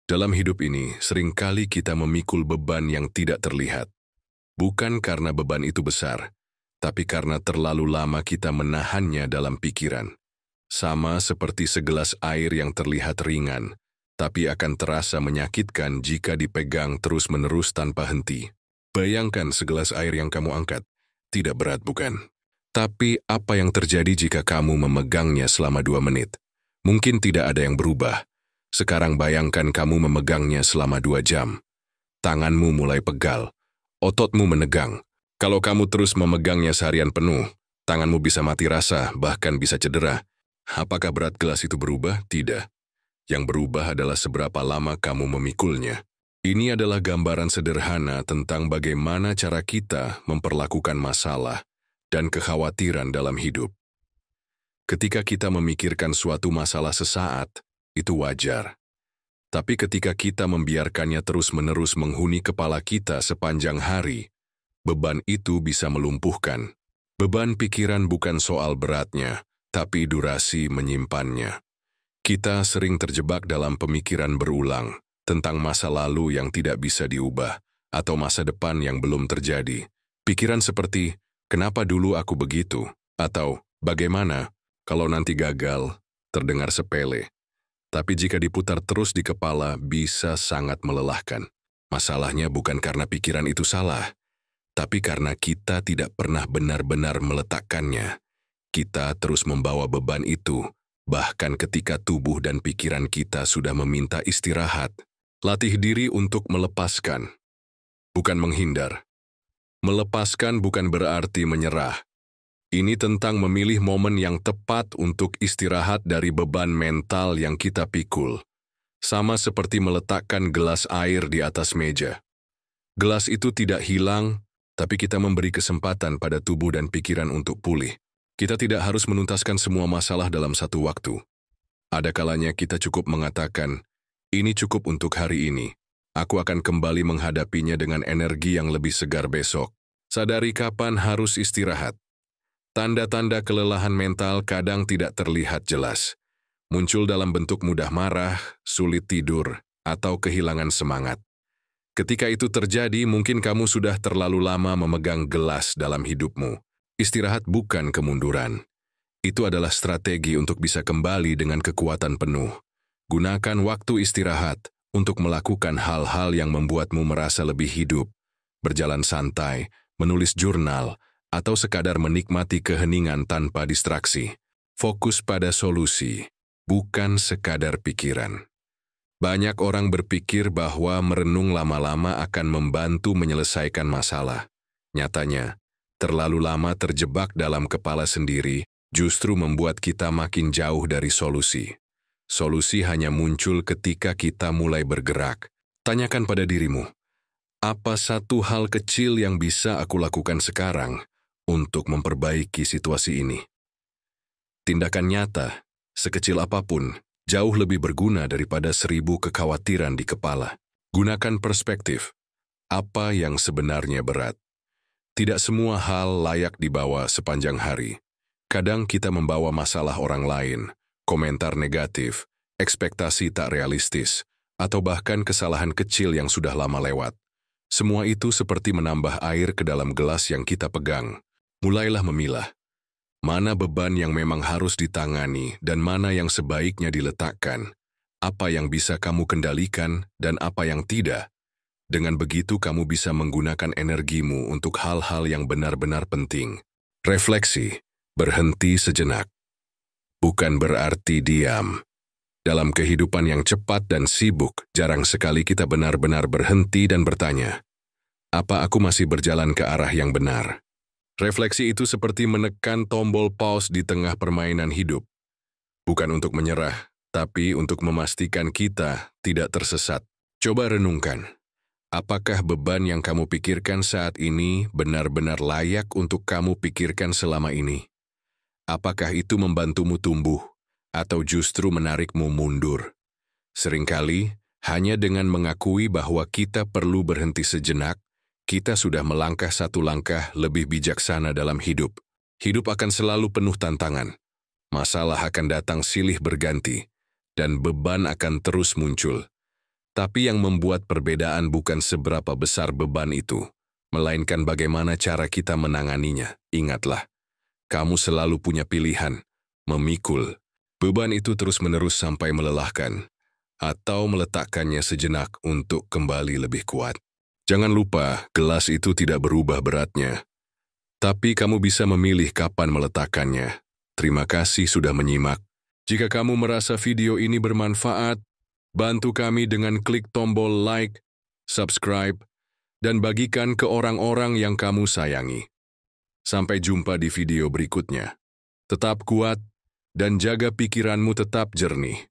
Dalam hidup ini, seringkali kita memikul beban yang tidak terlihat. Bukan karena beban itu besar, tapi karena terlalu lama kita menahannya dalam pikiran. Sama seperti segelas air yang terlihat ringan, tapi akan terasa menyakitkan jika dipegang terus-menerus tanpa henti. Bayangkan segelas air yang kamu angkat. Tidak berat, bukan? Tapi apa yang terjadi jika kamu memegangnya selama 2 menit? Mungkin tidak ada yang berubah. Sekarang bayangkan kamu memegangnya selama 2 jam. Tanganmu mulai pegal, ototmu menegang. Kalau kamu terus memegangnya seharian penuh, tanganmu bisa mati rasa, bahkan bisa cedera. Apakah berat gelas itu berubah? Tidak. Yang berubah adalah seberapa lama kamu memikulnya. Ini adalah gambaran sederhana tentang bagaimana cara kita memperlakukan masalah dan kekhawatiran dalam hidup. Ketika kita memikirkan suatu masalah sesaat, itu wajar. Tapi ketika kita membiarkannya terus-menerus menghuni kepala kita sepanjang hari, beban itu bisa melumpuhkan. Beban pikiran bukan soal beratnya, tapi durasi menyimpannya. Kita sering terjebak dalam pemikiran berulang tentang masa lalu yang tidak bisa diubah, atau masa depan yang belum terjadi. Pikiran seperti, kenapa dulu aku begitu? Atau, bagaimana kalau nanti gagal? Terdengar sepele. Tapi jika diputar terus di kepala, bisa sangat melelahkan. Masalahnya bukan karena pikiran itu salah, tapi karena kita tidak pernah benar-benar meletakkannya. Kita terus membawa beban itu, bahkan ketika tubuh dan pikiran kita sudah meminta istirahat. Latih diri untuk melepaskan, bukan menghindar. Melepaskan bukan berarti menyerah. Ini tentang memilih momen yang tepat untuk istirahat dari beban mental yang kita pikul. Sama seperti meletakkan gelas air di atas meja. Gelas itu tidak hilang, tapi kita memberi kesempatan pada tubuh dan pikiran untuk pulih. Kita tidak harus menuntaskan semua masalah dalam satu waktu. Ada kalanya kita cukup mengatakan, ini cukup untuk hari ini. Aku akan kembali menghadapinya dengan energi yang lebih segar besok. Sadari kapan harus istirahat. Tanda-tanda kelelahan mental kadang tidak terlihat jelas. Muncul dalam bentuk mudah marah, sulit tidur, atau kehilangan semangat. Ketika itu terjadi, mungkin kamu sudah terlalu lama memegang gelas dalam hidupmu. Istirahat bukan kemunduran. Itu adalah strategi untuk bisa kembali dengan kekuatan penuh. Gunakan waktu istirahat untuk melakukan hal-hal yang membuatmu merasa lebih hidup, berjalan santai, menulis jurnal, atau sekadar menikmati keheningan tanpa distraksi. Fokus pada solusi, bukan sekadar pikiran. Banyak orang berpikir bahwa merenung lama-lama akan membantu menyelesaikan masalah. Nyatanya, terlalu lama terjebak dalam kepala sendiri justru membuat kita makin jauh dari solusi. Solusi hanya muncul ketika kita mulai bergerak. Tanyakan pada dirimu, apa satu hal kecil yang bisa aku lakukan sekarang untuk memperbaiki situasi ini? Tindakan nyata, sekecil apapun, jauh lebih berguna daripada 1000 kekhawatiran di kepala. Gunakan perspektif. Apa yang sebenarnya berat? Tidak semua hal layak dibawa sepanjang hari. Kadang kita membawa masalah orang lain, komentar negatif, ekspektasi tak realistis, atau bahkan kesalahan kecil yang sudah lama lewat. Semua itu seperti menambah air ke dalam gelas yang kita pegang. Mulailah memilah. Mana beban yang memang harus ditangani dan mana yang sebaiknya diletakkan. Apa yang bisa kamu kendalikan dan apa yang tidak. Dengan begitu kamu bisa menggunakan energimu untuk hal-hal yang benar-benar penting. Refleksi, berhenti sejenak. Bukan berarti diam. Dalam kehidupan yang cepat dan sibuk, jarang sekali kita benar-benar berhenti dan bertanya, apa aku masih berjalan ke arah yang benar? Refleksi itu seperti menekan tombol pause di tengah permainan hidup. Bukan untuk menyerah, tapi untuk memastikan kita tidak tersesat. Coba renungkan, apakah beban yang kamu pikirkan saat ini benar-benar layak untuk kamu pikirkan selama ini? Apakah itu membantumu tumbuh, atau justru menarikmu mundur? Seringkali, hanya dengan mengakui bahwa kita perlu berhenti sejenak, kita sudah melangkah satu langkah lebih bijaksana dalam hidup. Hidup akan selalu penuh tantangan. Masalah akan datang silih berganti, dan beban akan terus muncul. Tapi yang membuat perbedaan bukan seberapa besar beban itu, melainkan bagaimana cara kita menanganinya. Ingatlah, kamu selalu punya pilihan, memikul beban itu terus-menerus sampai melelahkan, atau meletakkannya sejenak untuk kembali lebih kuat. Jangan lupa, gelas itu tidak berubah beratnya, tapi kamu bisa memilih kapan meletakkannya. Terima kasih sudah menyimak. Jika kamu merasa video ini bermanfaat, bantu kami dengan klik tombol like, subscribe, dan bagikan ke orang-orang yang kamu sayangi. Sampai jumpa di video berikutnya. Tetap kuat, dan jaga pikiranmu tetap jernih.